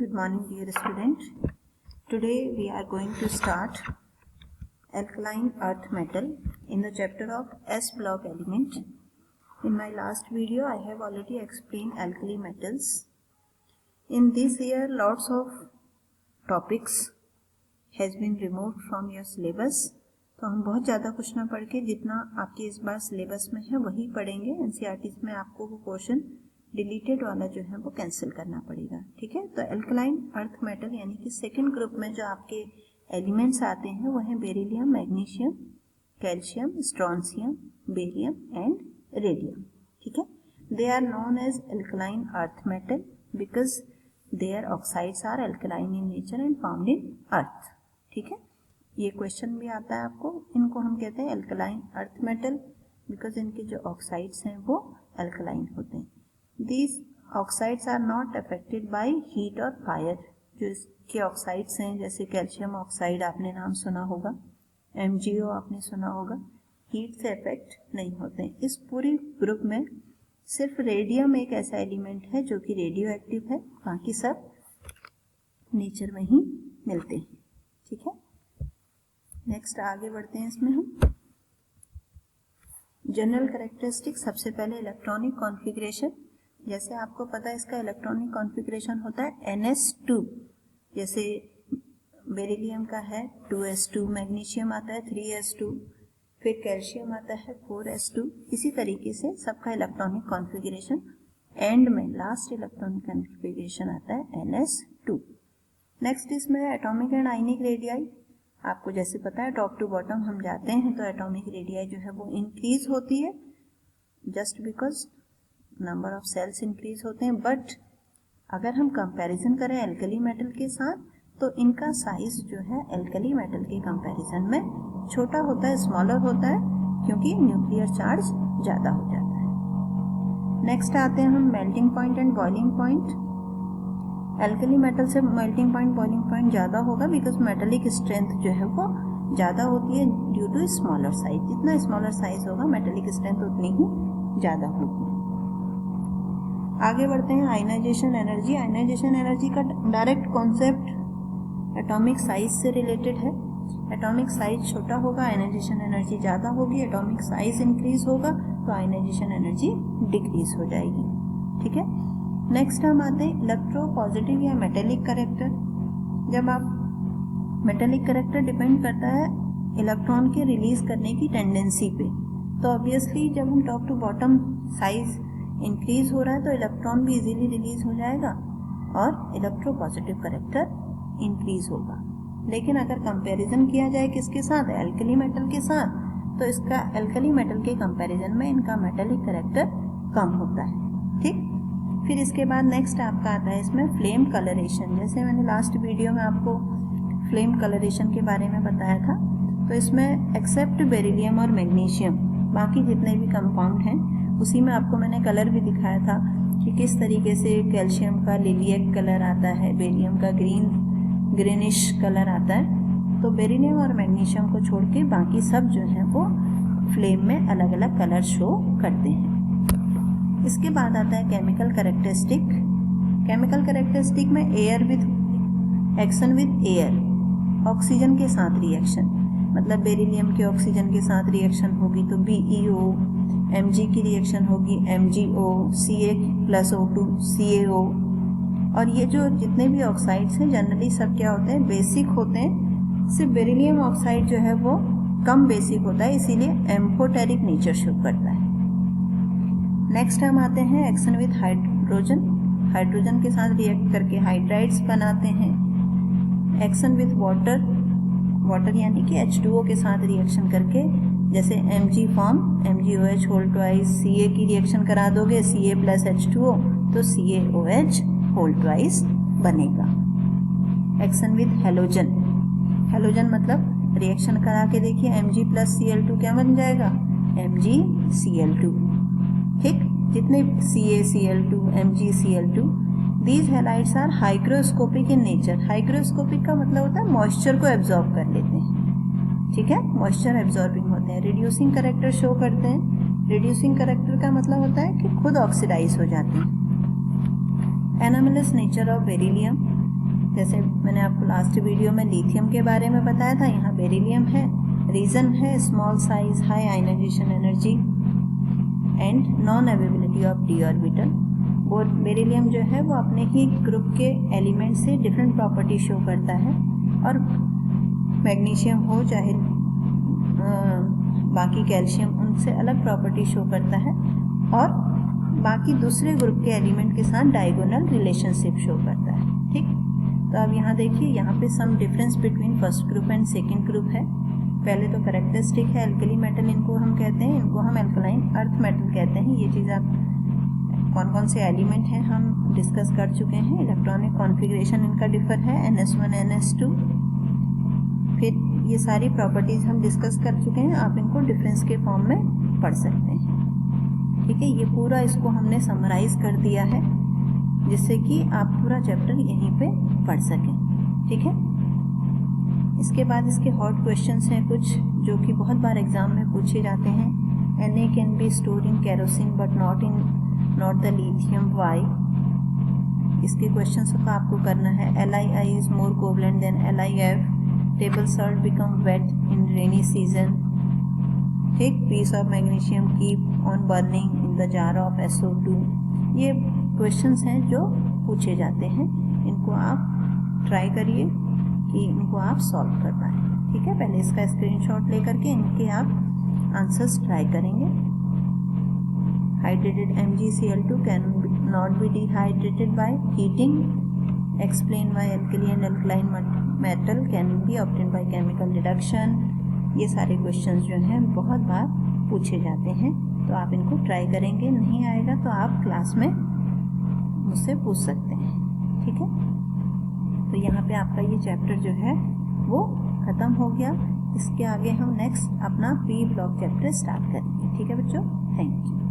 Good morning, dear student. Today we are going to start alkaline earth metal in the chapter of S block element. In my last video I have already explained alkali metals. In this year lots of topics has been removed from your syllabus. तो हम बहुत ज़्यादा कुछ ना पढ़ के जितना आपके इस बार सिलेबस में है वही पढ़ेंगे. एनसीईआरटी में आपको वो पोर्शन डिलीटेड वाला जो है वो कैंसिल करना पड़ेगा. ठीक है. तो एल्कलाइन अर्थ मेटल यानी कि सेकंड ग्रुप में जो आपके एलिमेंट्स आते हैं वो हैं beryllium, magnesium, calcium, strontium, barium and radium. ठीक है. They are known as alkaline earth metal because their oxides are alkaline in nature and found in earth. ठीक है. ये क्वेश्चन भी आता है आपको. इनको हम कहते हैं एल्कलाइन अर्थ मेटल बिकॉज इनके जो ऑक्साइड्स हैं वो एल्कलाइन होते हैं. These oxides are not affected by heat or fire. जो इसके ऑक्साइड्स हैं जैसे कैल्शियम ऑक्साइड आपने नाम सुना होगा, MgO आपने सुना होगा, हीट से अफेक्ट नहीं होते हैं. इस पूरी ग्रुप में सिर्फ रेडियम एक ऐसा एलिमेंट है जो कि रेडियो एक्टिव है, बाकी सब नेचर में ही मिलते हैं. ठीक है. नेक्स्ट आगे बढ़ते हैं. इसमें हम जनरल कैरेक्टरिस्टिक. सबसे पहले इलेक्ट्रॉनिक कॉन्फ़िगरेशन. जैसे आपको पता है इसका इलेक्ट्रॉनिक कॉन्फ़िगरेशन होता है NS2. जैसे बेरिलियम का है 2s2, मैग्नीशियम आता है 3s2, फिर कैल्शियम आता है 4s2. इसी तरीके से सबका इलेक्ट्रॉनिक कॉन्फ़िगरेशन एंड में लास्ट इलेक्ट्रॉनिक कॉन्फ़िगरेशन आता है NS2. नेक्स्ट इसमें एटॉमिक एंड आयनिक रेडियाई. आपको जैसे पता है टॉप टू बॉटम हम जाते हैं तो एटॉमिक रेडियाई जो है वो इंक्रीज होती है just because number of cells increase होते हैं. बट अगर हम कंपैरिजन करें एल्कली मेटल के साथ तो इनका साइज जो है एल्कली मेटल के कंपैरिजन में छोटा होता है, स्मॉलर होता है, क्योंकि न्यूक्लियर चार्ज ज़्यादा हो जाता है. नेक्स्ट आते हैं हम melting point and boiling point. Alkali metal से मेल्टिंग पॉइंट बॉइलिंग पॉइंट ज़्यादा होगा बिकॉज मेटेलिक स्ट्रेंथ जो है वो ज़्यादा होती है ड्यू टू स्मॉलर साइज. जितना स्मॉलर साइज होगा मेटेलिक स्ट्रेंथ उतनी ही ज़्यादा होगी. आगे बढ़ते हैं आयनाइजेशन एनर्जी. आयनाइजेशन एनर्जी का डायरेक्ट कॉन्सेप्ट एटॉमिक साइज से रिलेटेड है. एटॉमिक साइज छोटा होगा आयनाइजेशन एनर्जी ज़्यादा होगी. एटॉमिक साइज इंक्रीज होगा तो आयनाइजेशन एनर्जी डिक्रीज हो जाएगी. ठीक है. नेक्स्ट हम आते हैं इलेक्ट्रो पॉजिटिव या मेटेलिक करेक्टर. जब आप मेटेलिक करेक्टर डिपेंड करता है इलेक्ट्रॉन के रिलीज करने की टेंडेंसी पे. तो ऑब्वियसली जब हम top to bottom size increase हो रहा है तो इलेक्ट्रॉन भी इजीली रिलीज हो जाएगा और इलेक्ट्रो पॉजिटिव करेक्टर इंक्रीज होगा. लेकिन अगर कंपैरिजन किया जाए किसके साथ, एल्कली मेटल के साथ, तो इसका एल्कली मेटल के कंपैरिजन में इनका मेटेलिक करेक्टर कम होता है. ठीक. फिर इसके बाद नेक्स्ट आपका आता है इसमें फ्लेम कलरेशन. जैसे मैंने लास्ट वीडियो में आपको फ्लेम कलरेशन के बारे में बताया था. तो इसमें एक्सेप्ट बेरिलियम और मैग्नीशियम बाकी जितने भी कंपाउंड हैं उसी में आपको मैंने कलर भी दिखाया था कि किस तरीके से कैल्शियम का लिलियक कलर आता है, बेरियम का ग्रीनिश कलर आता है. तो बेरिलियम और मैग्नीशियम को छोड़ के बाकी सब जो हैं वो फ्लेम में अलग अलग कलर शो करते हैं. इसके बाद आता है केमिकल कैरेक्टरिस्टिक. केमिकल कैरेक्टरिस्टिक में air with action with air, oxygen के साथ रिएक्शन. मतलब बेरिलियम के ऑक्सीजन के साथ रिएक्शन होगी तो BeO, Mg की रिएक्शन होगी MgO, Ca+O2 CaO. और ये जो जितने भी ऑक्साइड्स हैं जनरली सब क्या होते हैं, बेसिक होते हैं. सिर्फ बेरिलियम ऑक्साइड जो है वो कम बेसिक होता है, इसीलिए एम्फोटेरिक नेचर शो करता है. नेक्स्ट हम आते हैं एक्शन विथ हाइड्रोजन. हाइड्रोजन के साथ रिएक्ट करके हाइड्राइड्स बनाते हैं. एक्शन विथ वाटर, वाटर यानी कि H2O के साथ रिएक्शन करके जैसे Mg form MgOH whole twice, Ca की रिएक्शन करा दोगे Ca+H2O तो CaOH होल ट्वाइस बनेगा. Action with halogen. हेलोजन मतलब रिएक्शन करा के देखिए Mg+Cl2 क्या बन जाएगा, MgCl2. ठीक. जितने CaCl2, MgCl2, these halides are hygroscopic in nature. Hygroscopic का मतलब होता है मॉइस्चर को एब्जॉर्ब कर लेते हैं. ठीक है. मॉइस्चर एब्जॉर्बिंग होते हैं. रिड्यूसिंग करेक्टर शो करते हैं. रिड्यूसिंग करेक्टर का मतलब होता है कि खुद ऑक्सीडाइज हो जाते हैं. Anomalous nature of beryllium. जैसे मैंने आपको लास्ट वीडियो में लिथियम के बारे में बताया था, यहाँ बेरिलियम है। रीज़न है small size, high ionisation energy and non availability of d orbital. वो बेरिलियम जो है वो अपने ही ग्रुप के एलिमेंट से डिफरेंट प्रॉपर्टी शो करता है, और मैग्नीशियम हो चाहे बाकी कैल्शियम, उनसे अलग प्रॉपर्टी शो करता है, और बाकी दूसरे ग्रुप के एलिमेंट के साथ डायगोनल रिलेशनशिप शो करता है। ठीक, तो अब यहाँ देखिए, यहाँ पे some difference between first group and second group है। पहले तो कैरेक्टरिस्टिक है, एल्कली मेटल इनको हम कहते हैं, इनको हम एल्कलाइन अर्थ मेटल कहते हैं। ये चीज़ आप कौन कौन से एलिमेंट हैं हम डिस्कस कर चुके हैं। इलेक्ट्रॉनिक कॉन्फ़िगरेशन इनका डिफर है, NS1 NS2। फिर ये सारी प्रॉपर्टीज़ हम डिस्कस कर चुके हैं, आप इनको डिफरेंस के फॉर्म में पढ़ सकते हैं। ठीक है, ये पूरा इसको हमने समराइज कर दिया है जिससे कि आप पूरा चैप्टर यहीं पे पढ़ सकें। ठीक है, इसके बाद इसके हॉट क्वेश्चंस हैं कुछ जो कि बहुत बार एग्जाम में पूछे जाते हैं। Na can be stored in kerosene but not the lithium, why? इसके क्वेश्चंस को आपको करना है। LiI is more covalent than LiF, table salt become wet in rainy season. ठीक, piece of magnesium keep on burning in the jar of SO2। ये questions हैं जो पूछे जाते हैं, इनको आप ट्राई करिए कि इनको आप सॉल्व कर पाएँ। ठीक है, पहले इसका स्क्रीनशॉट लेकर के इनके आप आंसर्स ट्राई करेंगे। Hydrated MgCl2 can not be dehydrated by heating. Explain why alkali and alkaline metal can be obtained by chemical reduction. ये सारे क्वेश्चंस जो हैं बहुत बार पूछे जाते हैं, तो आप इनको ट्राई करेंगे। नहीं आएगा तो आप क्लास में मुझसे पूछ सकते हैं। ठीक है, तो यहाँ पे आपका ये चैप्टर जो है वो ख़त्म हो गया। इसके आगे हम नेक्स्ट अपना P ब्लॉक चैप्टर स्टार्ट करेंगे। ठीक है बच्चों, थैंक यू।